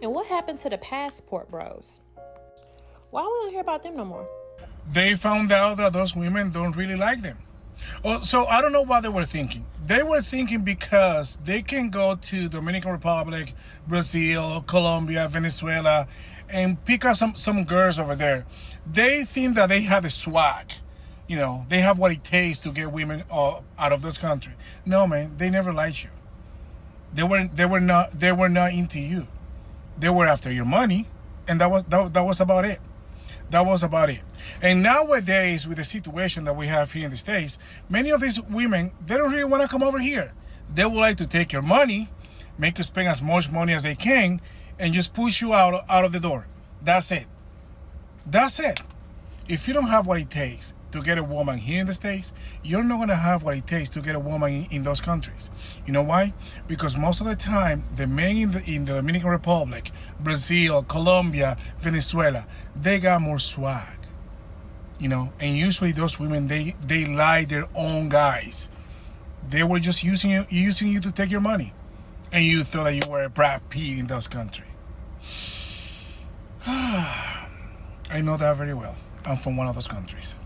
And what happened to the passport bros? Why we don't hear about them no more? They found out that those women don't really like them. Oh, so I don't know what they were thinking. They were thinking because they can go to Dominican Republic, Brazil, Colombia, Venezuela, and pick up some girls over there. They think that they have the swag. You know, they have what it takes to get women out of this country. No, man, they never liked you. They were not into you. They were after your money, and that was about it. That was about it. And nowadays, with the situation that we have here in the States, many of these women, they don't really want to come over here. They would like to take your money, make you spend as much money as they can, and just push you out of the door. That's it. That's it. If you don't have what it takes to get a woman here in the States, you're not going to have what it takes to get a woman in those countries. You know why? Because most of the time, the men in the Dominican Republic, Brazil, Colombia, Venezuela, they got more swag. You know, and usually those women, they like their own guys. They were just using you to take your money. And you thought that you were a Brad Pitt in those countries. I know that very well. I'm from one of those countries.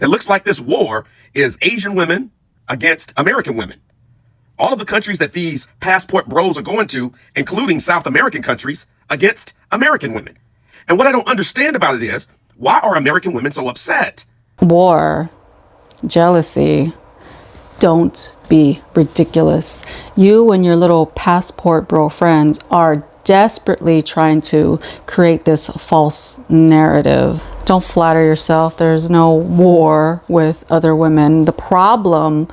It looks like this war is Asian women against American women. All of the countries that these passport bros are going to, including South American countries, against American women. And what I don't understand about it is, why are American women so upset? War, jealousy. Don't be ridiculous. You and your little passport bro friends are desperately trying to create this false narrative. Don't flatter yourself. There's no war with other women. The problem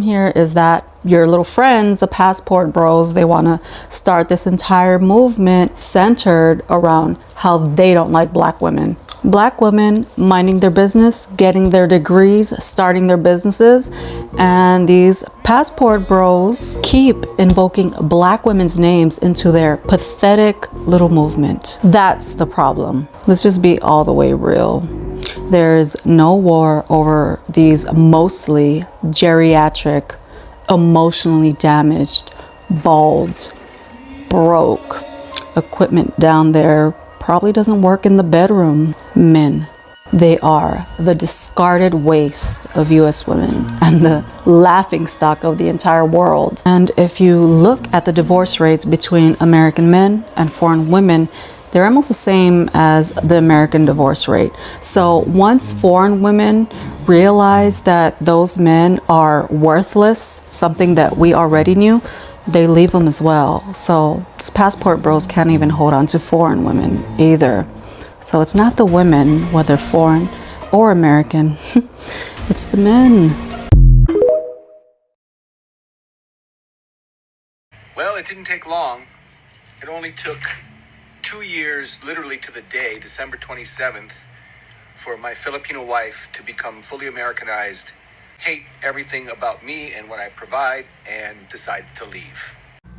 here is that your little friends, the passport bros, they want to start this entire movement centered around how they don't like black women. Black women minding their business, getting their degrees, starting their businesses, and these passport bros keep invoking black women's names into their pathetic little movement. That's the problem. Let's just be all the way real. There's no war over these mostly geriatric, emotionally damaged, bald, broke equipment down there. Probably doesn't work in the bedroom. Men. They are the discarded waste of US women and the laughing stock of the entire world. And if you look at the divorce rates between American men and foreign women, they're almost the same as the American divorce rate. So once foreign women realize that those men are worthless, something that we already knew, they leave them as well. So these passport bros can't even hold on to foreign women either. So it's not the women, whether foreign or American, it's the men. Well, it didn't take long. It only took 2 years, literally to the day, December 27th, for my Filipino wife to become fully Americanized, hate everything about me and what I provide, and decide to leave.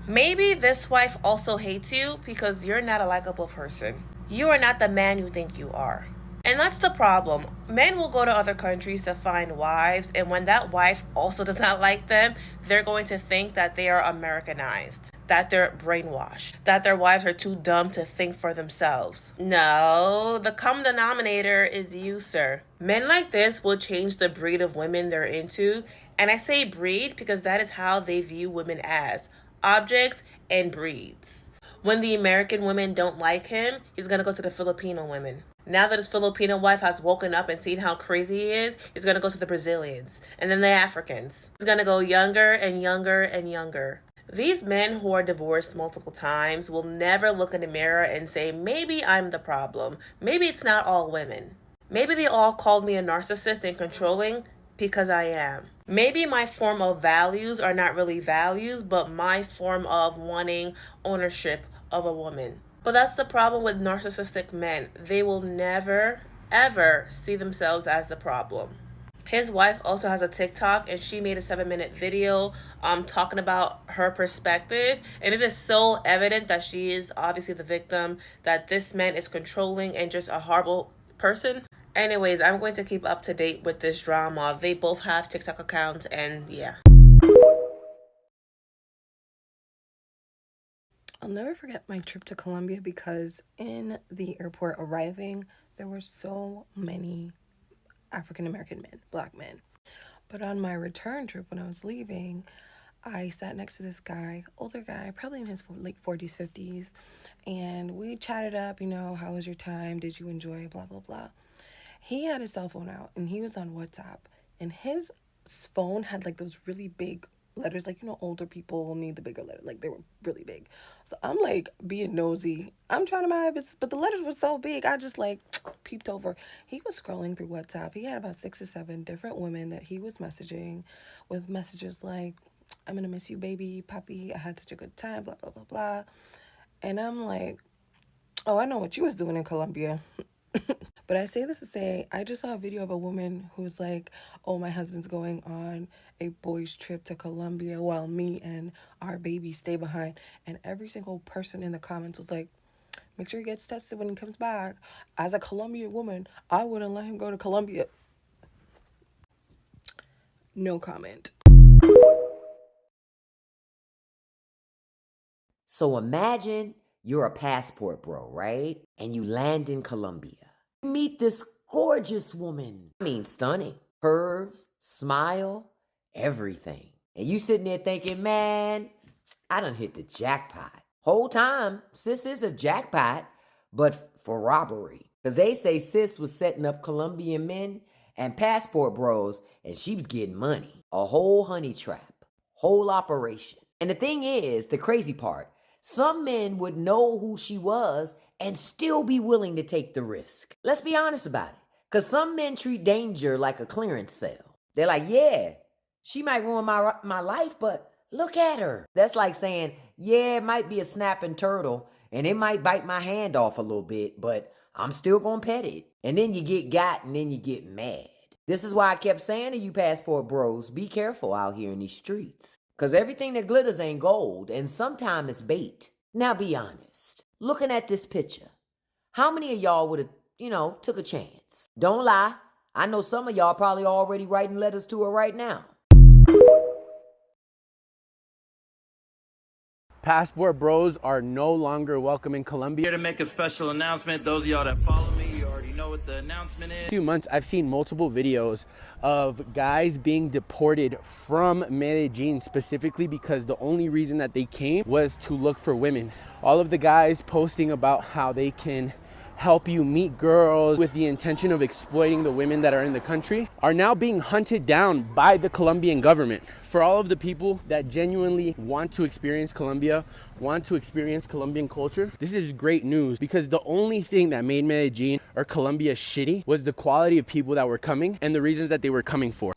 Maybe this wife also hates you because you're not a likable person. You are not the man you think you are. And that's the problem. Men will go to other countries to find wives, and when that wife also does not like them, they're going to think that they are Americanized, that they're brainwashed, that their wives are too dumb to think for themselves. No, the common denominator is you, sir. Men like this will change the breed of women they're into, and I say breed because that is how they view women as objects and breeds. When the American women don't like him, he's gonna go to the Filipino women. Now that his Filipino wife has woken up and seen how crazy he is, he's gonna go to the Brazilians and then the Africans. He's gonna go younger and younger and younger. These men who are divorced multiple times will never look in the mirror and say, maybe I'm the problem. Maybe it's not all women. Maybe they all called me a narcissist and controlling because I am. Maybe my form of values are not really values, but my form of wanting ownership of a woman. But that's the problem with narcissistic men. They will never, ever see themselves as the problem. His wife also has a TikTok, and she made a 7-minute video talking about her perspective. And it is so evident that she is obviously the victim, that this man is controlling and just a horrible person. Anyways, I'm going to keep up to date with this drama. They both have TikTok accounts, and yeah. I'll never forget my trip to Colombia because in the airport arriving, there were so many African American men, black men. But on my return trip when I was leaving, I sat next to this guy, older guy, probably in his late 40s, 50s, and we chatted up, how was your time? Did you enjoy? Blah, blah, blah. He had his cell phone out and he was on WhatsApp, and his phone had like those really big letters, like older people need the bigger letter, like they were really big. So I'm like being nosy, I'm trying to mind, but the letters were so big, I just like peeped over. He was scrolling through WhatsApp. He had about 6 or 7 different women that he was messaging with messages like, I'm gonna miss you, baby, puppy, I had such a good time, blah blah blah blah. And I'm like, oh, I know what you was doing in Colombia. But I say this to say, I just saw a video of a woman who's like, oh, my husband's going on a boys' trip to Colombia while me and our baby stay behind. And every single person in the comments was like, make sure he gets tested when he comes back. As a Colombian woman, I wouldn't let him go to Colombia. No comment. So imagine you're a passport bro, right? And you land in Colombia. You meet this gorgeous woman. I mean, stunning. Curves, smile, everything. And you sitting there thinking, man, I done hit the jackpot. Whole time, sis is a jackpot, but for robbery. Because they say sis was setting up Colombian men and passport bros, and she was getting money. A whole honey trap. Whole operation. And the thing is, the crazy part, some men would know who she was and still be willing to take the risk. Let's be honest about it. Because some men treat danger like a clearance sale. They're like, yeah, she might ruin my life, but look at her. That's like saying, yeah, it might be a snapping turtle, and it might bite my hand off a little bit, but I'm still going to pet it. And then you get got, and then you get mad. This is why I kept saying to you passport bros, be careful out here in these streets. Because everything that glitters ain't gold, and sometimes it's bait. Now be honest. Looking at this picture, how many of y'all would have, took a chance? Don't lie. I know some of y'all probably already writing letters to her right now. Passport bros are no longer welcome in Colombia. Here to make a special announcement. Those of y'all that follow me, you already know what the announcement is. 2 months, I've seen multiple videos of guys being deported from Medellin specifically because the only reason that they came was to look for women. All of the guys posting about how they can help you meet girls with the intention of exploiting the women that are in the country are now being hunted down by the Colombian government. For all of the people that genuinely want to experience Colombia, want to experience Colombian culture, this is great news because the only thing that made Medellin or Colombia shitty was the quality of people that were coming and the reasons that they were coming for.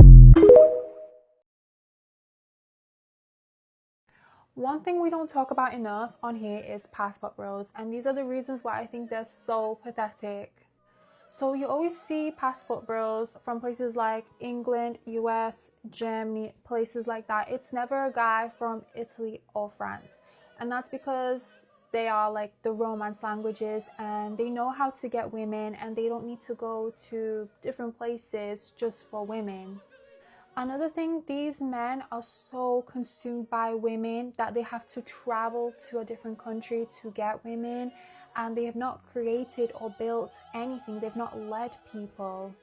One thing we don't talk about enough on here is passport bros, and these are the reasons why I think they're so pathetic. So you always see passport bros from places like England, US, Germany, places like that. It's never a guy from Italy or France. And that's because they are like the romance languages and they know how to get women and they don't need to go to different places just for women. Another thing, these men are so consumed by women that they have to travel to a different country to get women, and they have not created or built anything. They've not led people.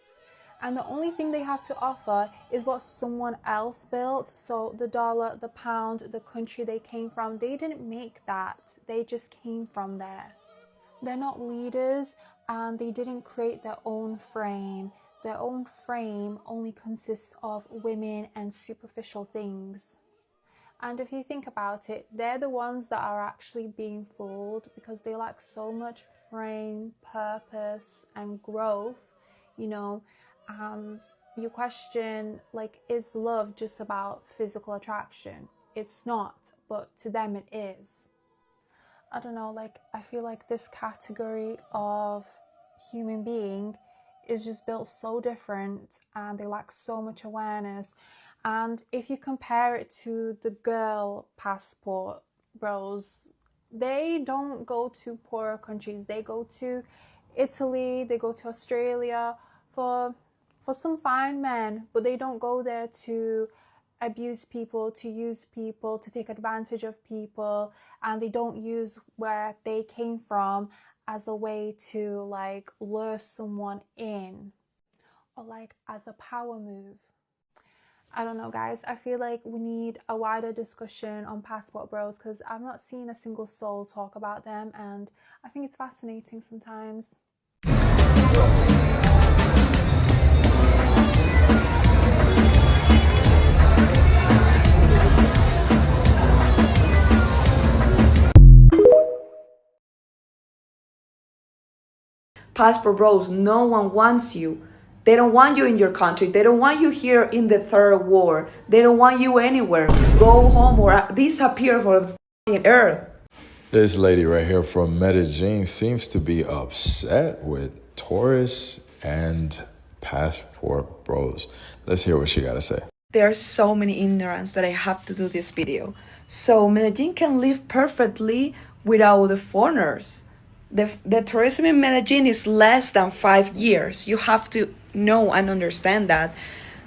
And the only thing they have to offer is what someone else built. So the dollar, the pound, the country they came from, they didn't make that. They just came from there. They're not leaders and they didn't create their own frame. Their own frame only consists of women and superficial things. And if you think about it, they're the ones that are actually being fooled because they lack so much frame, purpose, and growth, and you question, like, is love just about physical attraction? It's not, but to them it is. I don't know, I feel like this category of human being is just built so different and they lack so much awareness. And if you compare it to the girl passport bros, they don't go to poorer countries. They go to Italy, they go to Australia for some fine men, but they don't go there to abuse people, to use people, to take advantage of people, and they don't use where they came from as a way to like lure someone in, or like as a power move. I don't know, guys. I feel like we need a wider discussion on passport bros because I've not seen a single soul talk about them, and I think it's fascinating sometimes. Passport bros, no one wants you. They don't want you in your country. They don't want you here in the third world. They don't want you anywhere. Go home or disappear for the fucking earth. This lady right here from Medellin seems to be upset with tourists and passport bros. Let's hear what she got to say. There are so many ignorance that I have to do this video. So Medellin can live perfectly without the foreigners. The tourism in Medellin is less than 5 years. You have to know and understand that.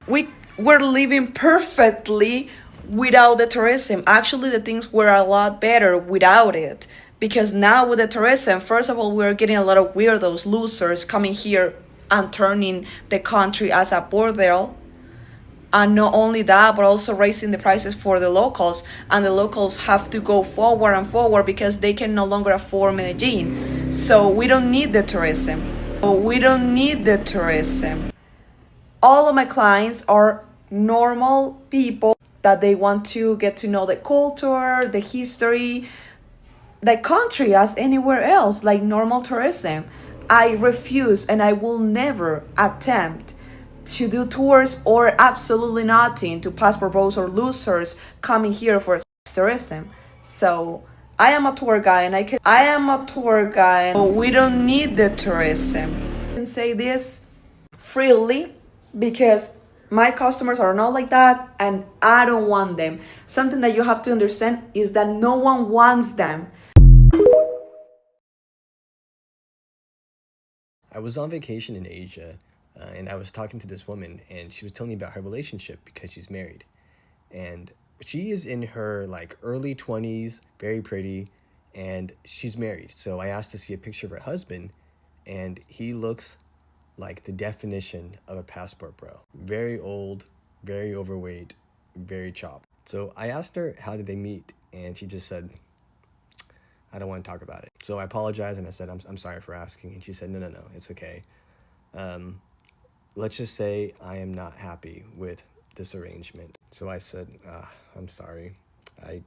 We're living perfectly without the tourism. Actually, the things were a lot better without it. Because now with the tourism, first of all, we're getting a lot of weirdos, losers coming here and turning the country as a bordel. And not only that, but also raising the prices for the locals. And the locals have to go forward and forward because they can no longer afford Medellin. So we don't need the tourism. All of my clients are normal people that they want to get to know the culture, the history, the country as anywhere else, like normal tourism. I refuse and I will never attempt to do tours or absolutely nothing to passport bros or losers coming here for tourism. So I am a tour guide and so we don't need the tourism. I can say this freely because my customers are not like that and I don't want them. Something that you have to understand is that no one wants them. I was on vacation in Asia. And I was talking to this woman and she was telling me about her relationship because she's married. And she is in her like early 20s, very pretty, and she's married. So I asked to see a picture of her husband and he looks like the definition of a passport bro. Very old, very overweight, very chopped. So I asked her, how did they meet? And she just said, I don't want to talk about it. So I apologized and I said, I'm sorry for asking. And she said, no, it's okay. Let's just say I am not happy with this arrangement. So I said, I'm sorry. I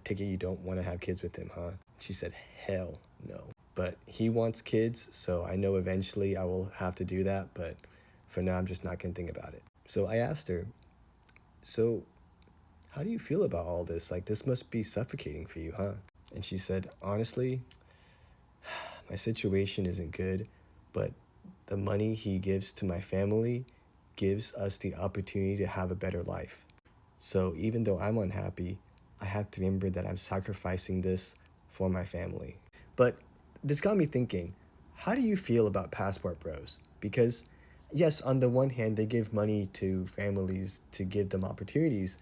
take it you don't want to have kids with him, huh? She said, hell no. But he wants kids, so I know eventually I will have to do that, but for now I'm just not gonna think about it. So I asked her, so how do you feel about all this? Like, this must be suffocating for you, huh? And she said, honestly, my situation isn't good, but the money he gives to my family gives us the opportunity to have a better life. So even though I'm unhappy, I have to remember that I'm sacrificing this for my family. But this got me thinking, how do you feel about passport bros? Because yes, on the one hand, they give money to families to give them opportunities,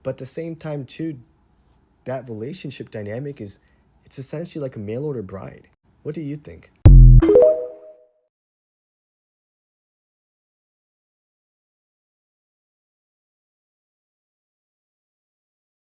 but at the same time too, that relationship dynamic it's essentially like a mail order bride. What do you think?